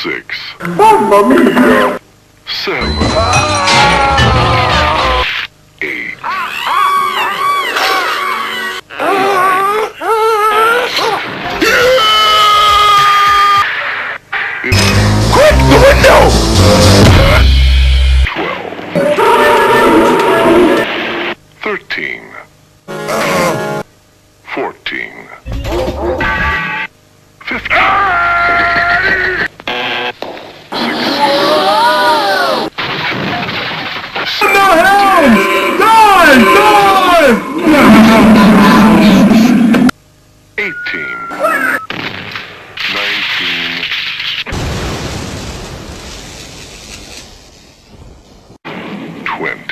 6, Mamma mia! 7, 8, 11, Quick, the window! 12, 13, 14, 15, 16, No help! Die! Die! 18, 19, 20.